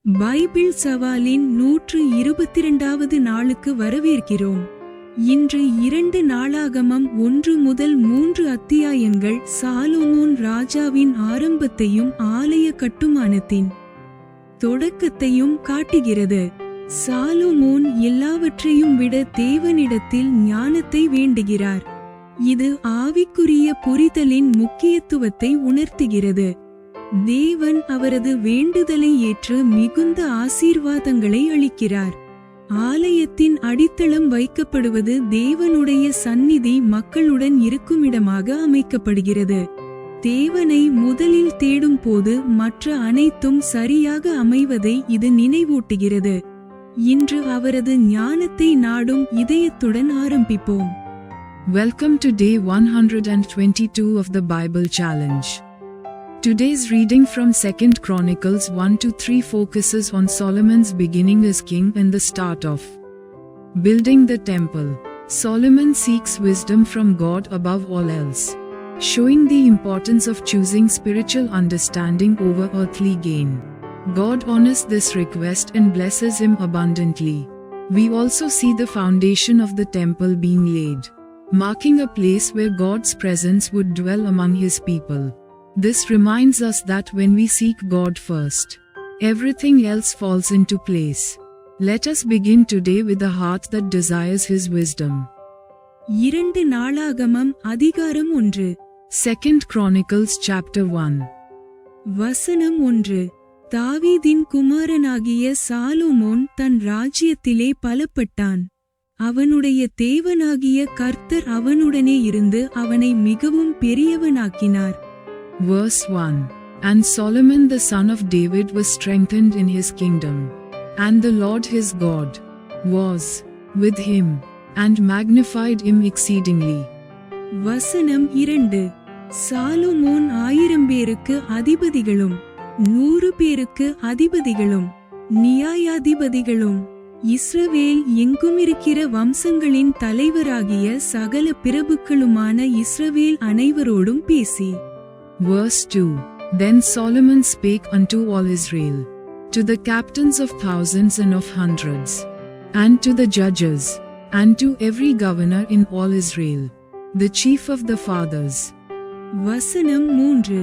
Bible சவாலின் 122வது நாளுக்கு வரவேற்கிறோம். இன்று 2 நாளாகமம் 1 முதல் 3 அத்தியாயங்கள் சாலொமோன் ராஜாவின் ஆரம்பத்தையும் ஆலய கட்டுமானத்தின் தொடக்கத்தையும் காட்டுகிறது. சாலொமோன் எல்லாவற்றையும் விட தேவனிடத்தில் ஞானத்தை வேண்டுகிறார். இது ஆவிக்குரிய புரிதலின் முக்கியத்துவத்தை உணர்த்துகிறது. தேவன் அவரது வேண்டுதலை ஏற்று மிகுந்த ஆசீர்வாதங்களை அளிக்கிறார். ஆலயத்தின் அடித்தளம் வைக்கப்படுவது தேவனுடைய சந்நிதி மக்களுடன் இருக்குமிடமாக அமைக்கப்படுகிறது. தேவனை முதலில் தேடும் போது மற்ற அனைத்தும் சரியாக அமைவதை இது நினைவூட்டுகிறது. இன்று அவரது ஞானத்தை நாடும் இதயத்துடன் ஆரம்பிப்போம். Welcome to day 122 of the Bible Challenge. Today's reading from 2 Chronicles 1-3 focuses on Solomon's beginning as king and the start of building the temple. Solomon seeks wisdom from God above all else, showing the importance of choosing spiritual understanding over earthly gain. God honors this request and blesses him abundantly. We also see the foundation of the temple being laid, marking a place where God's presence would dwell among his people. This reminds us that when we seek God first, everything else falls into place. Let us begin today with a heart that desires his wisdom. 2 நாளாகமம் அதிகாரம் 1. 2 Chronicles chapter 1. வசனம் 1. தாவீதின் குமாரனாகிய சாலொமோன் தன் ராஜ்யத்திலே பலப்பட்டான். அவனுடைய தேவனாகிய கர்த்தர் அவனுடனே இருந்து அவனை மிகவும் பெரியவனாக்கினார். Verse 1. And Solomon the son of David was strengthened in his kingdom, and the Lord his God was with him, and magnified him exceedingly. வசனம் 2. சாலொமோன் 1000 பேருக்கு அதிபதிகளும் 100 பேருக்கு அதிபதிகளும் நியாயாதிபதிகளும் இஸ்ரவேல் எங்குமிருக்கிற வம்சங்களின் தலைவராகிய சகல பிரபுக்களுமான இஸ்ரவேல் அனைவரோடும் பேசி. Verse 2. Then Solomon spake unto all Israel, to the captains of thousands and of hundreds, and to the judges, and to every governor in all Israel, the chief of the fathers. வசனம் 3.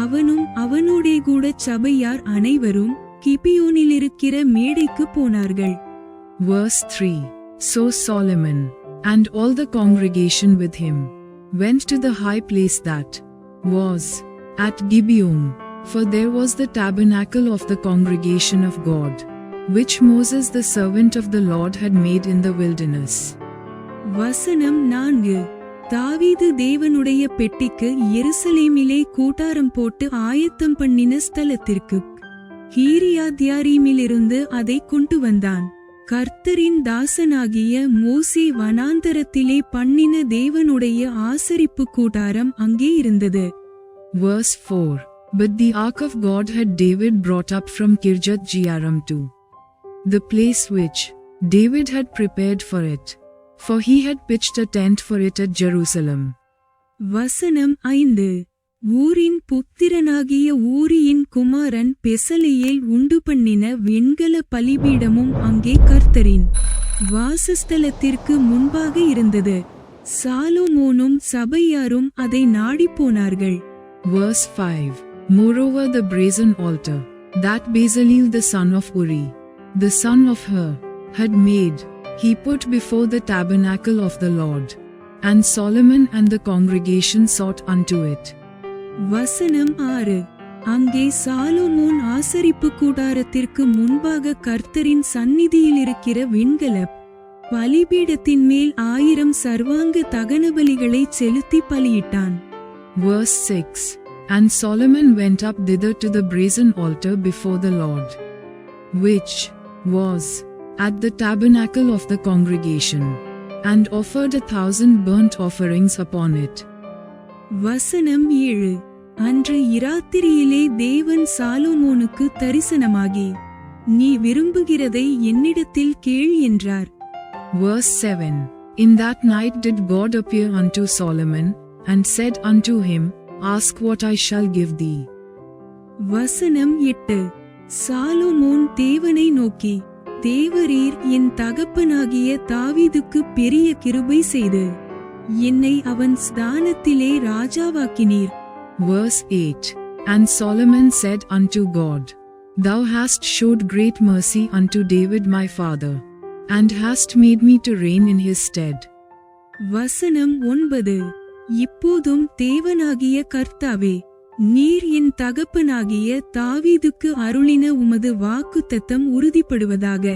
அவனும் அவனோடே கூட சபையார் அனைவரும் கிபியோனிலிருக்கிற மேடைக்கு போனார்கள். Verse 3. So Solomon, and all the congregation with him, went to the high place that was at Gibeon, for there was the tabernacle of the congregation of God, which Moses the servant of the Lord had made in the wilderness. வசனம் 4. தாவீது தேவனுடைய பெட்டிக்கு எருசலேமிலே கூடாரம் போட்டு ஆயத்தம் பண்ணின ஸ்தலத்திற்கு கீரியாத்யாரீமிலிருந்து அதை கொண்டு வந்தான். கர்த்தரின் தாசனாகிய மோசே வனாந்தரத்திலே பண்ணின தேவனுடைய ஆசரிப்பு கூடாரம் அங்கே இருந்தது. Verse 4. But the ark of God had David brought up from Kirjath Jearim to the place which David had prepared for it, for he had pitched a tent for it at Jerusalem. வசனம் 5. ஊரின் புத்திரனாகிய ஊரியின் குமாரன் பெசலெயேல் உண்டு பண்ணின வெண்கல பலிபீடமும் அங்கே கர்த்தரின் வாசஸ்தலத்திற்கு முன்பாக இருந்தது. சாலொமோனும் சபையாரும் அதை நாடிப்போனார்கள். Verse 5. Moreover the brazen altar, that Bezaleel the son of Uri, the son of Hur, had made, he put before the tabernacle of the Lord, and Solomon and the congregation sought unto it. வசனம் 6. அங்கே சாலொமோன் ஆசரிப்பு கூடாரத்திற்கு முன்பாக கர்த்தரின் சந்நிதியிலிருக்கிற வெண்கல பலிபீடத்தின் மேல் 1000 சர்வாங்க தகனபலிகளை செலுத்தி பலியிட்டான். Verse 6. And Solomon went up thither to the brazen altar before the Lord, which was at the tabernacle of the congregation, and offered 1000 burnt offerings upon it. வசனம் 7. அன்று இராத்திரியிலே தேவன் சாலொமோனுக்கு தரிசனமாகி, நீ விரும்புகிறதை என்னிடத்தில் கேள் என்றார். Verse 7. In that night did God appear unto Solomon, and said unto him, Ask what I shall give thee. வசனம் 8. சாலொமோன் தேவனை நோக்கி, தேவரீர் என் தகப்பனாகிய தாவீதுக்கு பெரிய கிருபை செய்து என்னை அவன் ஸ்தானத்திலே ராஜாவாக்கினீர். Verse 8. And Solomon said unto God, Thou hast showed great mercy unto David my father, and hast made me to reign in his stead. வசனம் 9. இப்போதும் தேவனாகிய கர்த்தாவே, நீர் என் தகப்பனாகிய தாவீதுக்கு அருளின உமது வாக்குத்தத்தம் உறுதிப்படுவதாக.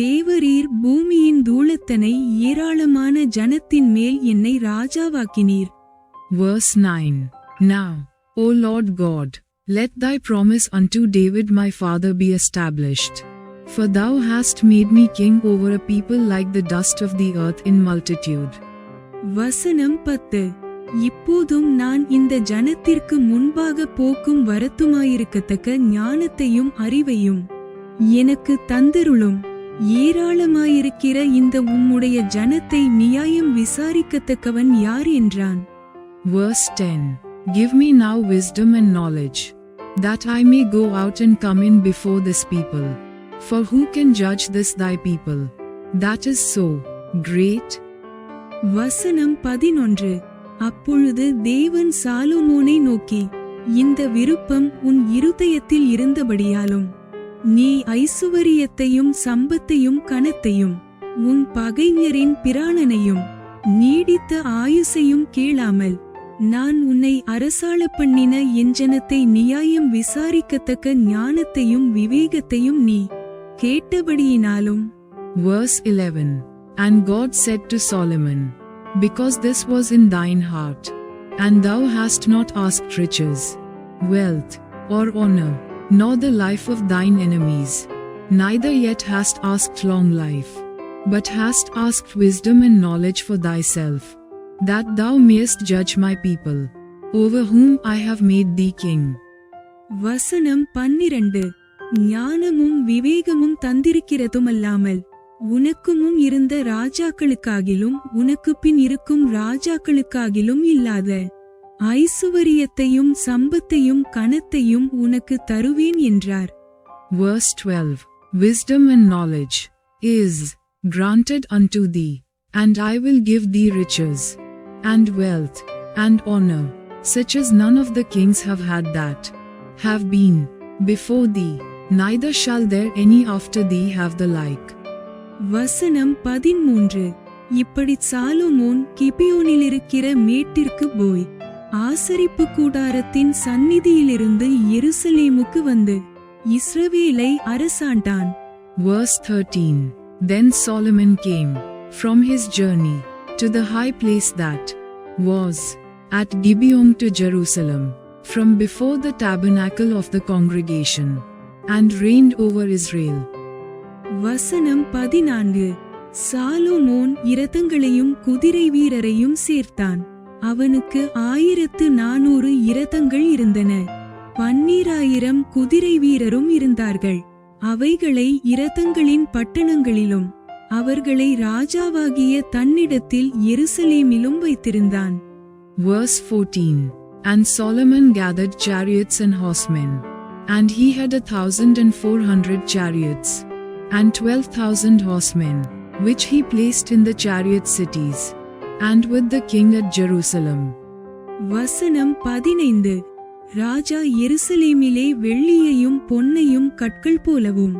தேவரீர் பூமியின் தூளத்தனை ஏராளமான ஜனத்தின் மேல் என்னை ராஜாவாக்கினீர். Verse 9. Now, O Lord God, let thy promise unto David my father be established. For thou hast made me king over a people like the dust of the earth in multitude. வசனம் 10. இப்போதும் நான் இந்த ஜனத்திற்கு முன்பாக போக்கும் வரத்துமாயிருக்கத்தக்க ஞானத்தையும் அறிவையும் எனக்கு தந்தருளும். ஏராளமாயிருக்கிற இந்த உம்முடைய ஜனத்தை நியாயம் விசாரிக்கத்தக்கவன் யார் என்றான். Verse 10. Give me now wisdom and knowledge, that I may go out and come in before this people. For who can judge this thy people, that is so great? வசனம் 11. அப்பொழுது தேவன் சாலொமோனை நோக்கி, இந்த விருப்பம் உன் இருதயத்தில் இருந்தபடியாலும் நீ ஐசுவரியத்தையும் சம்பத்தையும் கனத்தையும் உன் பகைஞரின் பிராணனையும் நீடித்த ஆயுசையும் கேளாமல் நான் உன்னை அரசாள பண்ணின என் ஜனத்தை நியாயம் விசாரிக்கத்தக்க ஞானத்தையும் விவேகத்தையும் நீ கேட்டபடியினாலும். Verse 11. And God said to Solomon, Because this was in thine heart, and thou hast not asked riches, wealth, or honor, nor the life of thine enemies, neither yet hast asked long life, but hast asked wisdom and knowledge for thyself, that thou mayest judge my people, over whom I have made thee king. வசனம் 12. ஞானமும் விவேகமும் தந்திருக்கிறதுமல்லாமல் உனக்குமும் இருந்த ராஜாக்களுக்காகிலும் உனக்கு பின் இருக்கும் ராஜாக்களுக்காகிலும் இல்லாத ஐசுவரியத்தையும் சம்பத்தையும் கனத்தையும் உனக்கு தருவேன் என்றார். Verse 12. Wisdom and knowledge is granted unto thee, and I will give thee riches, and wealth, and honor, such as none of the kings have had that have been before thee, neither shall there any after thee have the like. வசனம் 13. இப்படி சாலொமோன் கிபியோனிலிருக்கிற மேட்டிற்கு போய் ஆசரிப்பு கூடாரத்தின் சந்நிதியிலிருந்து எருசலேமுக்கு வந்து இஸ்ரவேலை அரசாண்டான். Verse 13. Then Solomon came from his journey to the high place that was at Gibeon to Jerusalem, from before the tabernacle of the congregation, and reigned over Israel. வசனம் 14. சாலொமோன் இரதங்களையும் குதிரை வீரரையும் சேர்த்தான். அவனுக்கு 1400 இரதங்கள் இருந்தன. 12000 குதிரை வீரரும் இருந்தார்கள். அவைகளை இரதங்களின் பட்டணங்களிலும் அவர்களை ராஜாவாகிய தன்னிடத்தில் எருசலேமிலும் வைத்திருந்தான். Verse 14. And Solomon gathered chariots and horsemen, and he had 1,400 chariots, and 12,000 horsemen, which he placed in the chariot cities, and with the king at Jerusalem. வசனம் 15. ராஜா எருசலேமிலே வெள்ளியையும் பொன்னையும் கற்கள் போலவும்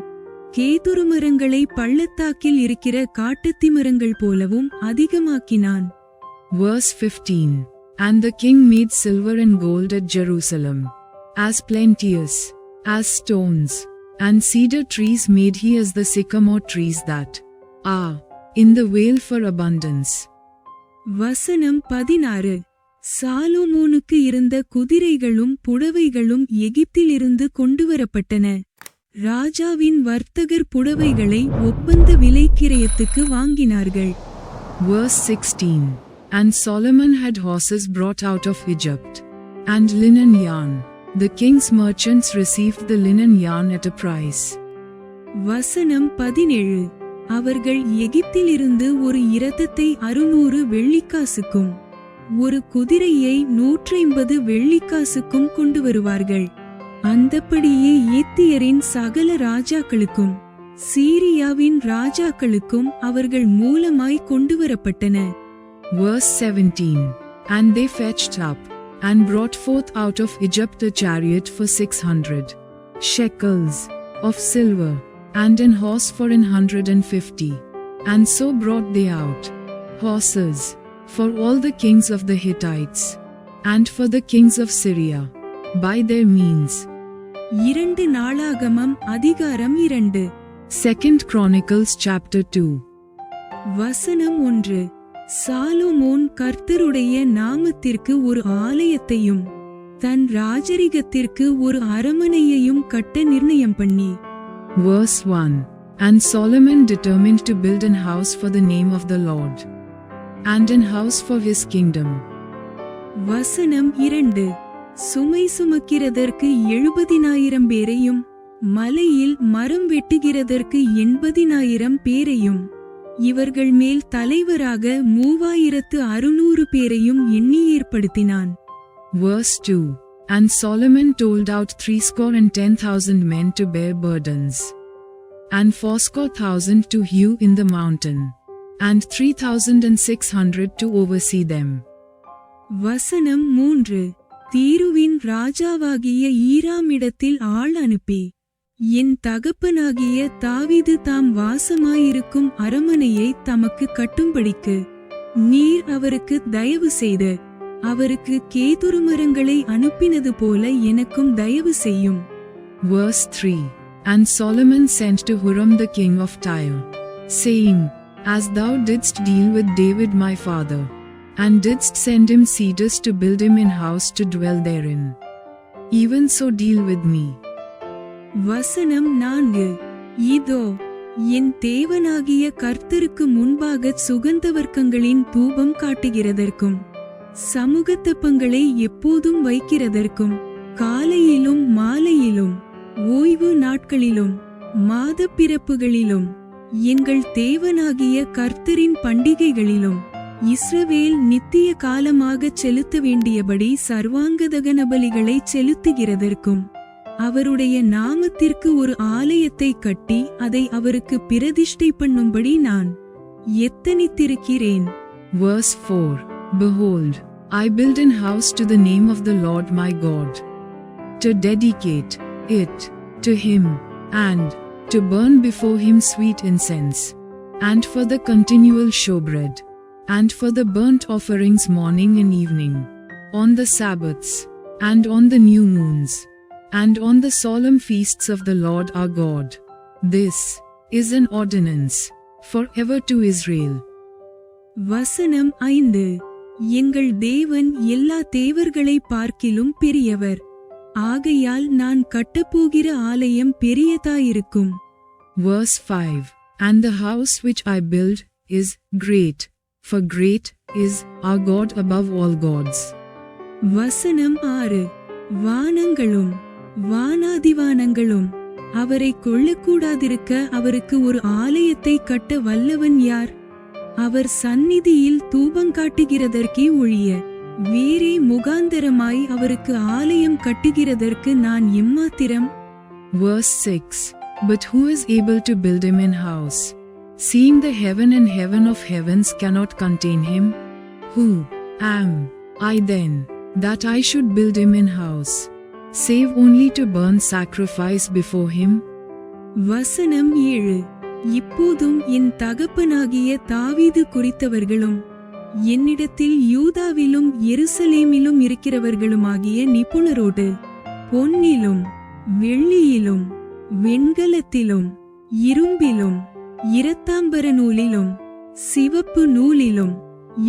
கேதுரு மரங்களை பள்ளத்தாக்கில் இருக்கிற காட்டத்தி மரங்கள் போலவும் அதிகமாக்கினான். Verse 15. And the king made silver and gold at Jerusalem, as plenteous as stones, and cedar trees made he as the sycamore trees that are in the vale for abundance. வசனம் 16. சாலொமோனுக்கு இருந்த குதிரைகளும் புடவைகளும் எகிப்திலிருந்து கொண்டுவரப்பட்டன. ராஜாவின் வர்த்தகர் புடவைகளை ஒப்பந்த விலைக்கிரயத்துக்கு வாங்கினார்கள். Verse 16. And Solomon had horses brought out of Egypt, and linen yarn. The king's merchants received the linen yarn at a price. வசனம் 17. அவர்கள் எகிப்திலிருந்து ஒரு இரதத்தை 600 வெள்ளிக்காசுக்கும் ஒரு குதிரையை 150 வெள்ளிக்காசுக்கும் கொண்டு வருவார்கள். அந்தப்படியே ஏத்தியரின் சகல ராஜாக்களுக்கும் சீரியாவின் ராஜாக்களுக்கும் அவர்கள் மூலமாய் கொண்டுவரப்பட்டன. Verse 17. And they fetched up, and brought forth out of Egypt a chariot for 600 shekels of silver, and an horse for 150. And so brought they out horses for all the kings of the Hittites, and for the kings of Syria, by their means. 2 நாளாகமம் அதிகாரம் 2. 2 Chronicles chapter 2. வசனம் 1. சாலொமோன் கர்த்தருடைய நாமத்திற்கு ஒரு ஆலயத்தையும் தன் ராஜரிகத்திற்கு ஒரு அரமனையையும் கட்ட நிர்ணயம் பண்ணி. Verse 1. And Solomon determined to build an house for the name of the Lord, and an house for his kingdom. வசனம் 2. சுமை சுமக்கிறதற்கு 70,000 பேரையும் மலையில் மரம் வெட்டுகிறதற்கு 80,000 பேரையும் இவர்கள் மேல் தலைவராக 3,600 பேரையும் எண்ணி ஏற்படுத்தினான். Verse 2. And Solomon told out 310,000 men to bear burdens, and 4,000 to hew in the mountain, and 3,600 to oversee them. வசனம் 3. தீருவின் ராஜாவாகிய ஈராமிடத்தில் ஆள் அனுப்பி, என் தகப்பனாகிய தாவீது தாம் வாசமாயிருக்கும் அரமனையை தமக்கு கட்டும்படிக்கு நீர் அவருக்கு தயவு செய்து அவருக்கு கேதுரு மரங்களை அனுப்பினது போல எனக்கும் தயவு செய்யும். Verse 3. And Solomon sent to Huram the king of Tyre, saying, As thou didst deal with David my father, and didst send him cedars to build him an house to dwell therein, even so deal with me. வசனம் 4. இதோ என் தேவனாகிய கர்த்தருக்கு முன்பாக சுகந்தவர்க்கங்களின் தூபம் காட்டுகிறதற்கும் சமூகத்தப்பங்களை எப்போதும் வைக்கிறதற்கும் காலையிலும் மாலையிலும் ஓய்வு நாட்களிலும் மாத பிறப்புகளிலும் எங்கள் தேவனாகிய கர்த்தரின் பண்டிகைகளிலும் இஸ்ரவேல் நித்திய காலமாகச் செலுத்த வேண்டியபடி சர்வாங்கதகன பலிகளை செலுத்துகிறதற்கும் அவருடைய நாமத்திற்கு ஒரு ஆலயத்தை கட்டி அதை அவருக்கு பிரதிஷ்டை பண்ணும்படி நான் எத்தனித்திருக்கிறேன். Verse 4. Behold, I build an house to the name of the Lord my God, to dedicate it to him, and to burn before him sweet incense, and for the continual showbread, and for the burnt offerings morning and evening, on the Sabbaths, and on the new moons, and on the solemn feasts of the Lord our God. This is an ordinance forever to Israel. வசனம் 5. எங்கள் தேவன் எல்லா தேவர்களை பார்க்கிலும் பெரியவர், ஆகையால் நான் கட்டப்போகிற ஆலயம் பெரியதாயிருக்கும். Verse 5. And the house which I build is great, for great is our God above all gods. வசனம் 6. வானங்களும் வானாதிவானங்களும் அவரை கொள்ளக்கூடாதிருக்க அவருக்கு ஒரு ஆலயத்தை கட்ட வல்லவன் யார்? அவர் சந்நிதியில் தூபங்காட்டுகிறதற்கே ஒழிய வேறே முகாந்தரமாய் அவருக்கு ஆலயம் கட்டுகிறதற்கு நான் எம்மாத்திரம்? Verse 6. But who is able to build him an house, seeing the heaven and heaven of heavens cannot contain him? Who am I then, that I should build him an house, save only to burn sacrifice before him? வசனம் 7. இப்போதும் என் தகப்பனாகிய தாவீது குறித்தவர்களும் என்னிடத்தில் யூதாவிலும் எருசலேமிலும் இருக்கிறவர்களுமாகிய நிபுணரோடு பொன்னிலும் வெள்ளியிலும் வெண்கலத்திலும் இரும்பிலும் இரத்தாம்பர நூலிலும் சிவப்பு நூலிலும்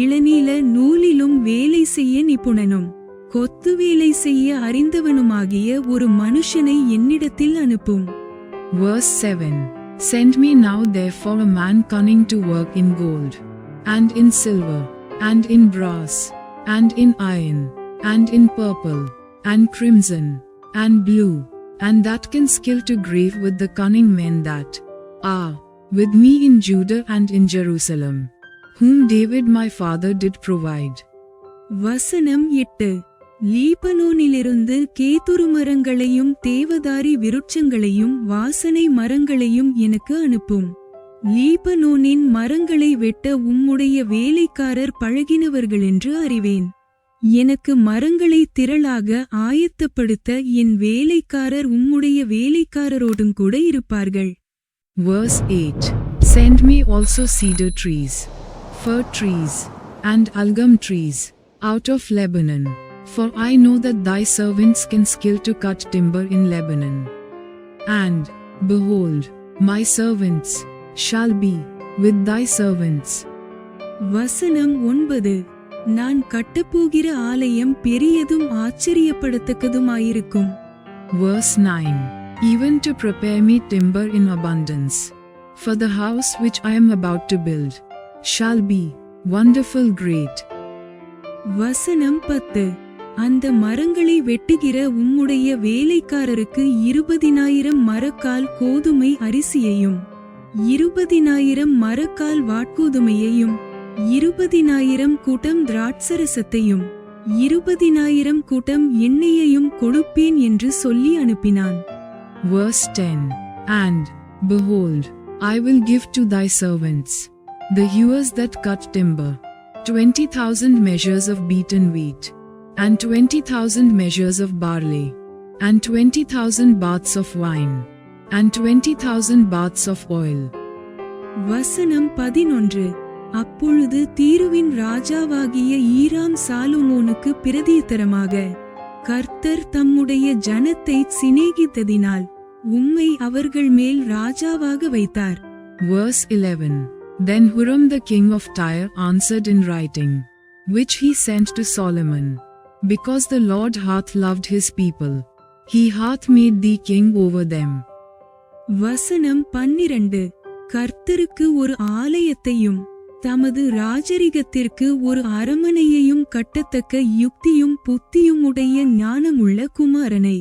இளநீல நூலிலும் வேலை செய்ய நிபுணனும் கொத்து வேலை செய்ய அறிந்தவனுமாகிய ஒரு மனுஷனை என்னிடத்தில் அனுப்பும். Verse 7. Send me now therefore a man cunning to work in gold, and in silver, and in brass, and in iron, and in purple, and crimson, and blue, and that can skill to grave with the cunning men that are with me in Judah and in Jerusalem, whom David my father did provide. வசனம் 8. லீபனோனிலிருந்து கேதுரு மரங்களையும் தேவதாரி விருட்சங்களையும் வாசனை மரங்களையும் எனக்கு அனுப்பும். லீபனோனின் மரங்களை வெட்ட உம்முடைய வேலைக்காரர் பழகினவர்களென்று அறிவேன். எனக்கு மரங்களை திரளாக ஆயத்தப்படுத்த என் வேலைக்காரர் உம்முடைய வேலைக்காரரோடும் கூட இருப்பார்கள். Verse 8. Send me also cedar trees, fir trees, and algum trees, out of Lebanon, for I know that thy servants can skill to cut timber in Lebanon. And, behold, my servants shall be with thy servants. வசனம் 9. நான் கட்டப்போகிற ஆலயம் பெரியதும் ஆச்சரியப்படத்தக்கதுமாயிருக்கும். Verse 9. Even to prepare me timber in abundance, for the house which I am about to build shall be wonderful great. வசனம் 10. அந்த மரங்களை வெட்டுகிற உம்முடைய வேலைக்காரருக்கு 20,000 மரக்கால் கோதுமை அரிசியையும் 20,000 மரக்கால் வாட்கோதுமையையும் 20,000 கூட்டம் திராட்சரசத்தையும் 20,000 கூட்டம் எண்ணெயையும் கொடுப்பேன் என்று சொல்லி அனுப்பினான். Verse 10. And, behold, I will give to thy servants, the hewers that cut timber, 20,000 measures of beaten wheat, and 20,000 measures of barley, and 20,000 baths of wine, and 20,000 baths of oil. வசனம் 11. அப்பொழுது தீருவின் ராஜாவாகிய ஈராம் சாலொமோனுக்கு பிரதியுத்தரமாக, கர்த்தர் தம்முடைய ஜனத்தை சிநேகித்ததினால் உம்மை அவர்கள் மேல் ராஜாவாக வைத்தார். Verse 11. Then Huram the king of Tyre answered in writing, which he sent to Solomon, because the Lord hath loved his people, he hath made thee king over them. வசனம் 12. கர்த்தருக்கு ஒரு ஆலயத்தையும் தமது ராஜரிகத்திற்கு ஒரு அரமனையையும் கட்டத்தக்க யுக்தியும் புத்தியும் உடைய ஞானமுள்ள குமாரனை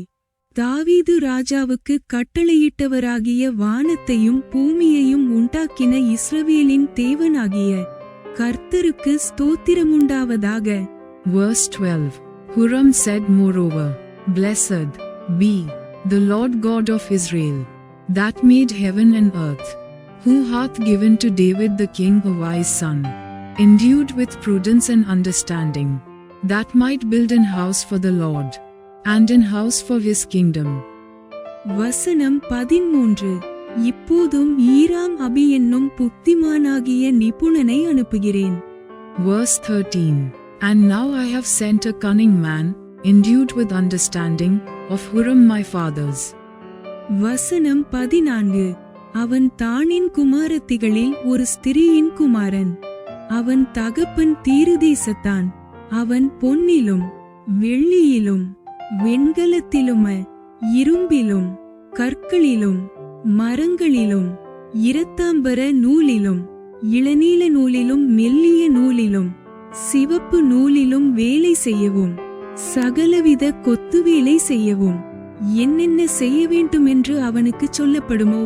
தாவீது ராஜாவுக்கு கட்டளையிட்டவராகிய வானத்தையும் பூமியையும் உண்டாக்கின இஸ்ரவேலின் தேவனாகிய கர்த்தருக்கு ஸ்தோத்திரமுண்டாவதாக. Verse 12. Huram said moreover, Blessed be the Lord God of Israel, that made heaven and earth, who hath given to David the king a wise son, endued with prudence and understanding, that might build an house for the Lord, and an house for his kingdom. வசனம் 13. இப்போதும் ஈராம் அபி என்னும் புத்திமானாகிய நிபுணனை அனுப்புகிறேன். Verse 13. And now I have sent a cunning man, endued with understanding, of Huram my fathers. வசனம் 14. அவன் தானின் குமாரத்திகளில் ஒரு ஸ்திரீயின் குமாரன். அவன் தகப்பன் தீருதேசத்தான். அவன் பொன்னிலும் வெள்ளியிலும் வெண்கலத்திலும இரும்பிலும் கற்களிலும் மரங்களிலும் இரத்தாம்பர நூலிலும் இளநீல நூலிலும் மெல்லிய நூலிலும் சிவப்பு நூலிலும் வேலை செய்யவும் சகலவித கொத்து வேலை செய்யவும் என்னென்ன செய்ய வேண்டுமென்று அவனுக்கு சொல்லப்படுமோ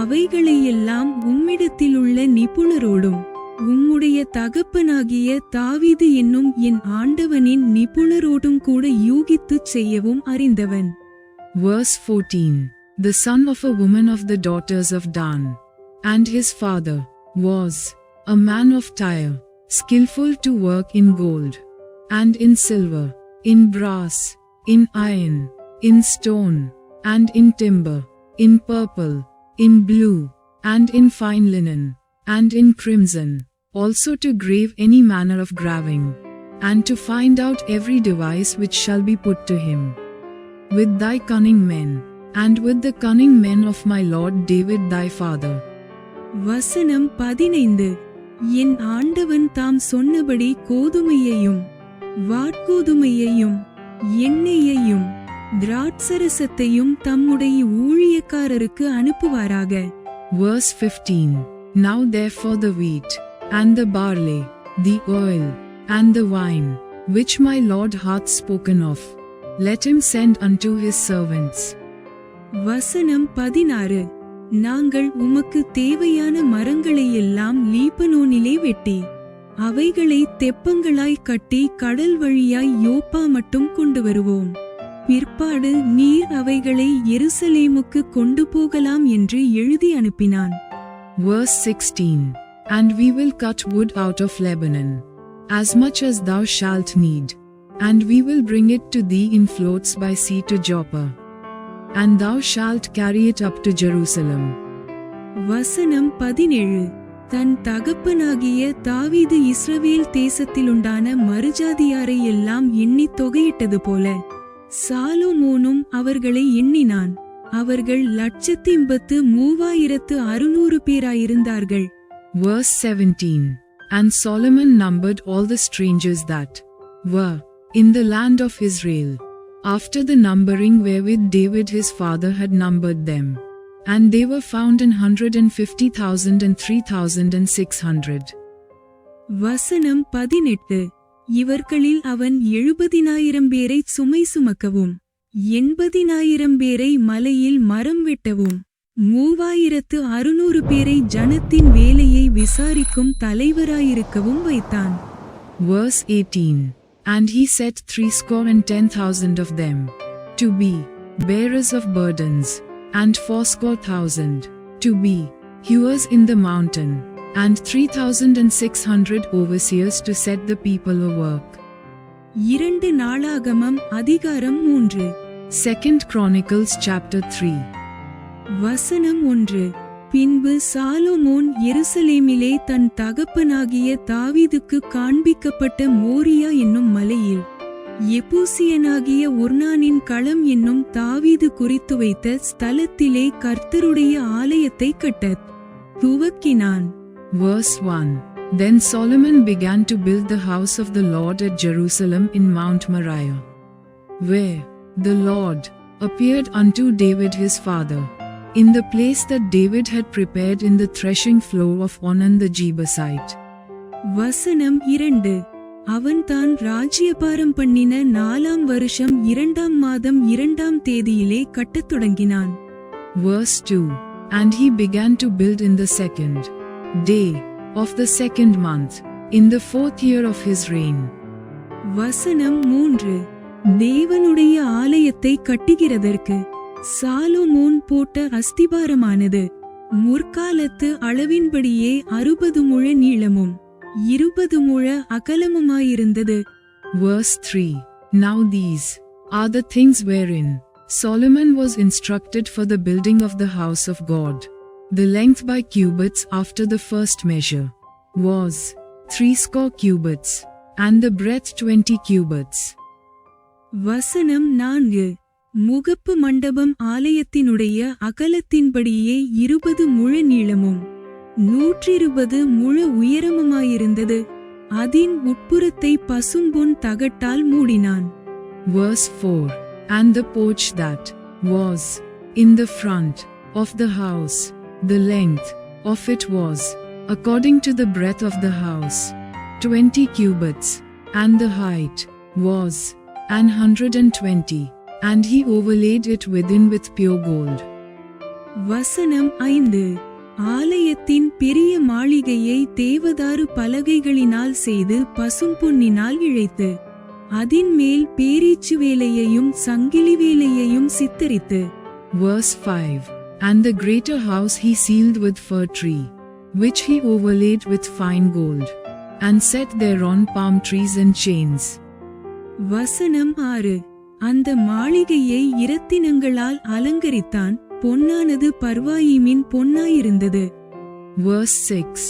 அவைகளையெல்லாம் உம்மிடத்திலுள்ள நிபுணரோடும் உம்முடைய தகப்பனாகிய தாவீது என்னும் என் ஆண்டவனின் நிபுணரோடும் கூட யூகித்துச் செய்யவும் அறிந்தவன். Verse 14. The son of a woman of the daughters of Dan, and his father was a man of Tyre, skillful to work in gold, and in silver, in brass, in iron, in stone, and in timber, in purple, in blue, and in fine linen, and in crimson, also to grave any manner of graving, and to find out every device which shall be put to him. With thy cunning men, and with the cunning men of my lord David thy father. வசனம் 15. என் ஆண்டவன் தாம் சொன்னபடி கோதுமையையும் வாட்கோதுமையையும் எண்ணெயையும் திராட்சரசத்தையும் தம்முடைய ஊழியக்காரருக்கு அனுப்புவாராக. Verse 15. Now therefore the wheat, and the barley, the oil, and the wine, which my Lord hath spoken of, let him send unto his servants. வசனம் 16. நாங்கள் உமக்கு தேவையான மரங்களையெல்லாம் லீபனோனிலே வெட்டி அவைகளை தெப்பங்களாய் கட்டி கடல் வழியாய் யோப்பா மட்டும் கொண்டு வருவோம். பிற்பாடு நீர் அவைகளை எருசலேமுக்கு கொண்டு போகலாம் என்று எழுதி அனுப்பினான். Verse 16. And we will cut wood out of Lebanon, as much as thou shalt need, and we will bring it to thee in floats by sea to Joppa, and thou shalt carry it up to Jerusalem. வசனம் 17. தன் தகப்பனாகிய தாவீது இஸ்ரவேல் தேசத்திலுண்டான மறுஜாதியாரை எல்லாம் எண்ணி தொகையிட்டது போல சாலொமோனும் அவர்களை எண்ணினான். அவர்கள் 1,33,600 பேராயிருந்தார்கள். Verse 17. And Solomon numbered all the strangers that were in the land of Israel, after the numbering wherewith David his father had numbered them. And they were found in 150,000 and 3,600. வசனம் 18. இவர்களில் அவன் 70,000 பேரை சுமை சுமக்கவும் 80,000 பேரை மலையில் மரம் வெட்டவும் 3,600 பேரை ஜனத்தின் வேலையை விசாரிக்கும் தலைவராயிருக்கவும் வைத்தான். Verse 18. And he set 310,000 of them to be bearers of burdens, and 400,000 to be hewers in the mountain, and 3,600 overseers to set the people a work. 2 நாளாகமம் அதிகாரம் 3. 2 Chronicles chapter 3. வசனம் 1. பின்பு சாலொமோன் எருசலேமிலே தன் தகப்பனாகிய தாவீதுக்கு காண்பிக்கப்பட்ட மோரியா என்னும் மலையில் எபூசியனாகிய ஒர்னானின் களம் என்னும் தாவீது குறித்து வைத்த ஸ்தலத்திலே கர்த்தருடைய ஆலயத்தை கட்டத் துவக்கினான். Verse 1. Then Solomon began to build the house of the Lord at Jerusalem in Mount Moriah, where the Lord appeared unto David his father, in the place that David had prepared in the threshing floor of Ornan the Jebusite. வசனம் 2. அவன் தான் ராஜ்யபாரம் பண்ணின 4ஆம் வருஷம் 2ஆம் மாதம் 2ஆம் தேதியிலே கட்டத் தொடங்கினான். Verse 2. And he began to build in the 2nd day of the 2nd month, in the 4th year of his reign. வசனம் 3. தேவனுடைய ஆலயத்தை கட்டுகிறதற்கு சாலொமோன் போட்ட அஸ்திபாரமானது முற்காலத்து அளவின்படியே 60 முழ நீளமும் 20 முழ அகலமுமாயிருந்தது. Verse 3. Now these are the things wherein Solomon was instructed for the building of the house of God. The length by cubits after the first measure was 60 cubits, and the breadth 20 cubits. வசனம் 4. முகப்பு மண்டபம் ஆலயத்தினுடைய அகலத்தின்படியே 20 முழ நீளமும் 120 முழ உயரமுமாயிருந்தது. அதின் உட்புறத்தை பசும்பொன் தகட்டால் மூடினான். Verse 4. And the porch that was in the front of the house, the length of it was, according to the breadth of the house, 20 cubits, and the height was 120, and he overlaid it within with pure gold. வசனம் 5. ஆலயத்தின் பெரிய மாளிகையை தேவதாரு பலகைகளினால் செய்து பசும்பொன்னினால் இழைத்து அதின் மேல் பேரீச்சு வேலையையும் சங்கிலி வேலையையும் சித்தரித்து. Verse 5. And the greater house he sealed with fir tree, which he overlaid with fine gold, and set thereon palm trees and chains. வசனம் 6. அந்த மாளிகையை இரத்தினங்களால் அலங்கரித்தான். பொன்னானது பர்வாயிமின் பொன்னாயிருந்தது. Verse 6.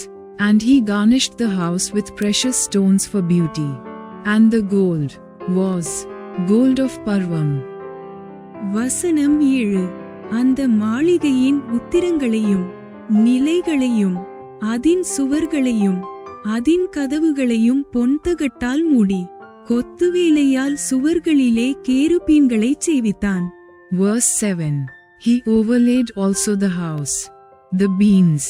And he garnished the house with precious stones for beauty, and the gold was gold of Parvam. வசனம் 7. அந்த மாளிகையின் உத்திரங்களையும் நிலைகளையும் அதின் சுவர்களையும் அதின் கதவுகளையும் பொன்தகட்டால் மூடி கொத்துவேலையால் சுவர்களிலே கேருபீன்களைச் செய்வித்தான். Verse 7. He overlaid also the house, the beams,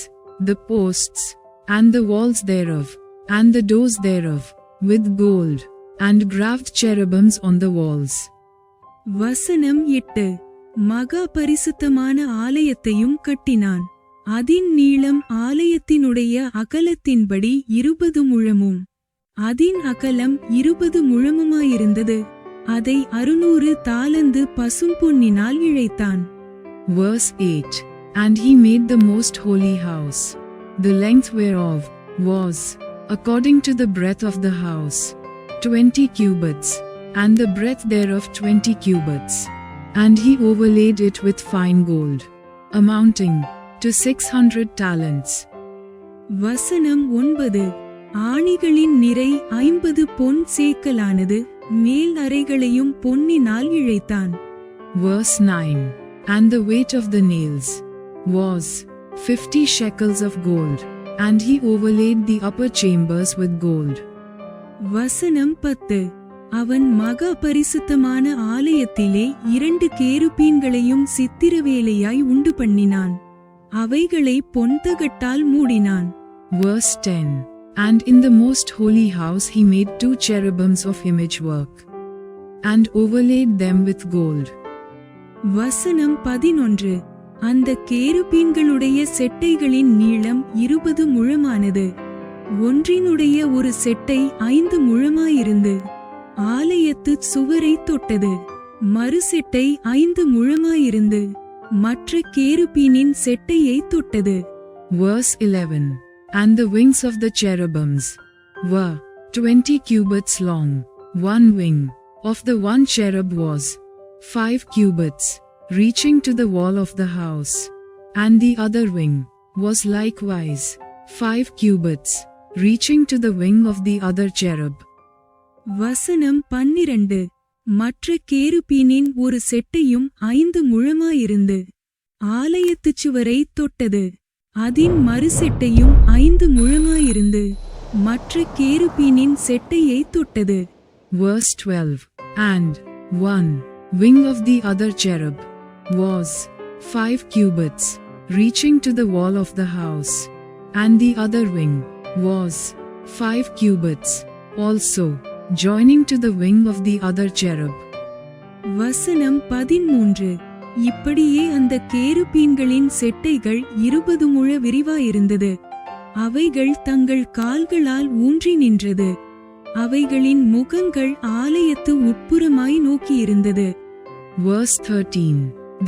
the posts, and the walls thereof, and the doors thereof, with gold, and graved cherubims on the walls. வசனம் 8. மகா பரிசுத்தமான ஆலயத்தையும் கட்டினான். அதின் நீளம் ஆலயத்தினுடைய அகலத்தின்படி 20 முழமும் அதின் அகலம் 20 முழமுமாயிருந்தது. அதை 600 தாலந்து பசும்பொன்னினால் இழைத்தான். Verse 8. And he made the most holy house, the length whereof was, according to the breadth of the house, 20 cubits, and the breadth thereof 20 cubits. And he overlaid it with fine gold, amounting to 600 talents. வசனம் 9. ஆணிகளின் நிறை 50 பொன் சேக்கலானது. மேல் அறைகளையும் பொன்னினால் இழைத்தான். Verse 9. And the weight of the nails was 50 shekels of gold, and he overlaid the upper chambers with gold. வசனம் 10. அவன் மகா பரிசுத்தமான ஆலயத்திலே 2 கேருபீன்களையும் சித்திரவேலையாய் உண்டு பண்ணினான். அவைகளை பொன்தகட்டால் மூடினான். Verse 10. And in the most holy house he made 2 cherubims of image work, and overlaid them with gold. வசனம் 11. அந்த கேருபீன்களுடைய செட்டைகளின் நீளம் 20 முழமானது. ஒன்றினுடைய ஒரு செட்டை 5 முழமாயிருந்து ஆலயத்து சுவரை தொட்டது. மறு செட்டை 5 முழமாயிருந்து மற்ற கேருபீனின் செட்டையை தொட்டது. Verse 11. And the wings of the cherubims were 20 cubits long. One wing of the one cherub was 5 cubits, reaching to the wall of the house, and the other wing was likewise 5 cubits, reaching to the wing of the other cherub. வசனம் 12. மற்ற கேருபீனின் ஒரு செட்டையும் 5 முழமாயிருந்து ஆலயத்துச் சுவரை தொட்டது. அதின் மறு செட்டையும் 5 முழமாயிருந்து மற்ற கேருபீனின் செட்டையை தொட்டது. Verse 12. And one wing of the other cherub was 5 cubits, reaching to the wall of the house, and the other wing was 5 cubits, also joining to the wing of the other cherub. வசனம் 13. இப்படியே அந்த கேருபீன்களின் செட்டைகள் 20 முழ விரிவாயிருந்தது. அவைகள் தங்கள் கால்களால் ஊன்றி நின்றது. அவைகளின் முகங்கள் ஆலயத்து உட்புறமாய் நோக்கியிருந்தது. Verse 13.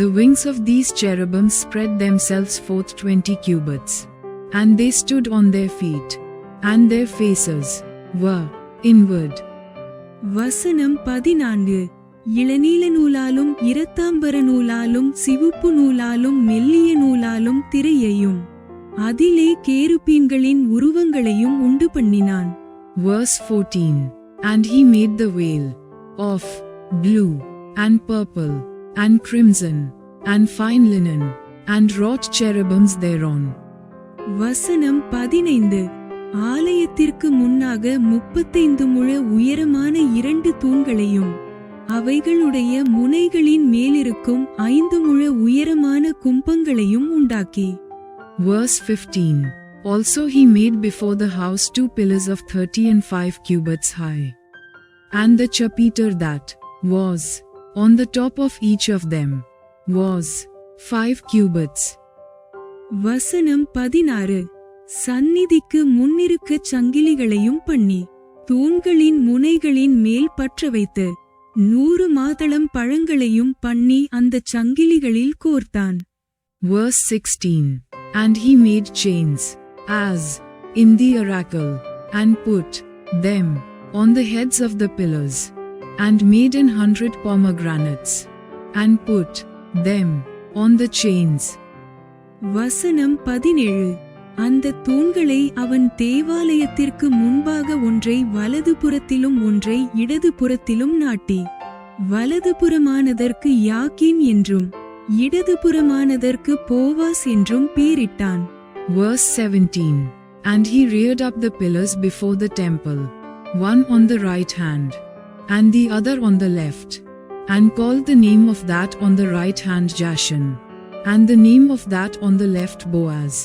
The wings of these cherubim spread themselves forth 20 cubits, and they stood on their feet, and their faces were inward. வசனம் 14. இளநீல நூலாலும் இரத்தாம்பர நூலாலும் சிவப்பு நூலாலும் மெல்லிய நூலாலும் திரையையும் அதிலே கேருபீன்களின் உருவங்களையும் உண்டு பண்ணினான். Verse 14. And he made the veil of blue and purple and crimson and fine linen, and wrought cherubims thereon. வசனம் 15. ஆலயத்திற்கு முன்னாக 35 முழ உயரமான 2 தூண்களையும் அவைகளுடைய முனைகளின் மேலிருக்கும் 5 முழ உயரமான கும்பங்களையும் உண்டாக்கி. Verse 15. Also he made before the house 2 pillars of 30 and 5 cubits high, and the chapiter that was on the top of each of them was 5 cubits. வசனம் 16. சந்நிதிக்கு முன்னிருக்கச் சங்கிலிகளையும் பண்ணி தூண்களின் முனைகளின் மேல் பற்ற வைத்து 100 மாதளம் பழங்களையும் பண்ணி அந்தச் சங்கிலிகளில் கோர்த்தான். Verse 16. And he made chains, as in the oracle, and put them on the heads of the pillars, and made 100 pomegranates, and put them on the chains. வசனம் 17. அந்த தூண்களை அவன் தேவாலயத்திற்கு முன்பாக ஒன்றை வலது புறத்திலும் ஒன்றை இடது புறத்திலும் நாட்டி வலது புறமானதற்கு யாக்கீன் என்றும் இடது புறமானதற்கு போவாஸ் என்றும் பேரிட்டான். Verse 17. And he reared up the pillars before the temple, one on the right hand, and the other on the left, and called the name of that on the right hand Jashan, and the name of that on the left Boaz.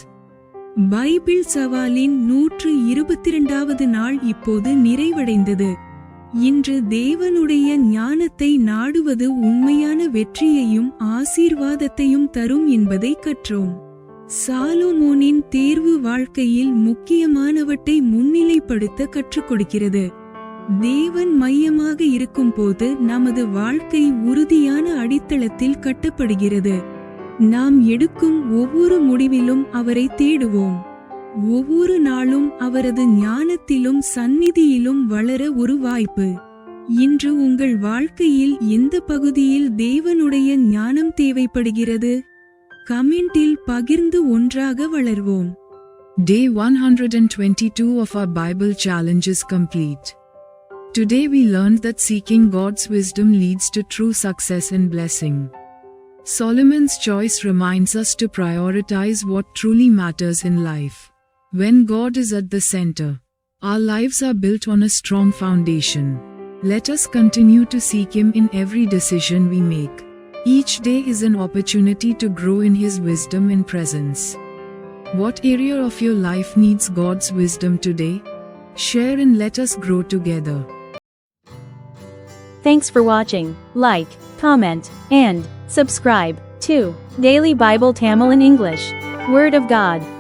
Bible சவாலின் 122வது நாள் இப்போது நிறைவடைந்தது. இன்று தேவனுடைய ஞானத்தை நாடுவது உண்மையான வெற்றியையும் ஆசீர்வாதத்தையும் தரும் என்பதை கற்றோம். சாலோமோனின் தேர்வு வாழ்க்கையில் முக்கியமானவற்றை முன்னிலைப்படுத்த கற்றுக் கொடுக்கிறது. தேவன் மையமாக இருக்கும்போது நமது வாழ்க்கை உறுதியான அடித்தளத்தில் கட்டப்படுகிறது. நாம் எடுக்கும் ஒவ்வொரு முடிவிலும் அவரை தேடுவோம். ஒவ்வொரு நாளும் அவரது ஞானத்திலும் சந்நிதியிலும் வளர ஒரு வாய்ப்பு. இன்று உங்கள் வாழ்க்கையில் எந்த பகுதியில் தேவனுடைய ஞானம் தேவைப்படுகிறது? கமெண்டில் பகிர்ந்து ஒன்றாக வளர்வோம். Day 122 of our Bible challenge is complete. Today we learned that seeking God's wisdom leads to true success and blessing. Solomon's choice reminds us to prioritize what truly matters in life. When God is at the center, our lives are built on a strong foundation. Let us continue to seek Him in every decision we make. Each day is an opportunity to grow in His wisdom and presence. What area of your life needs God's wisdom today? Share and let us grow together. Thanks for watching. Like, comment, and subscribe to Daily Bible Tamil in English. Word of God.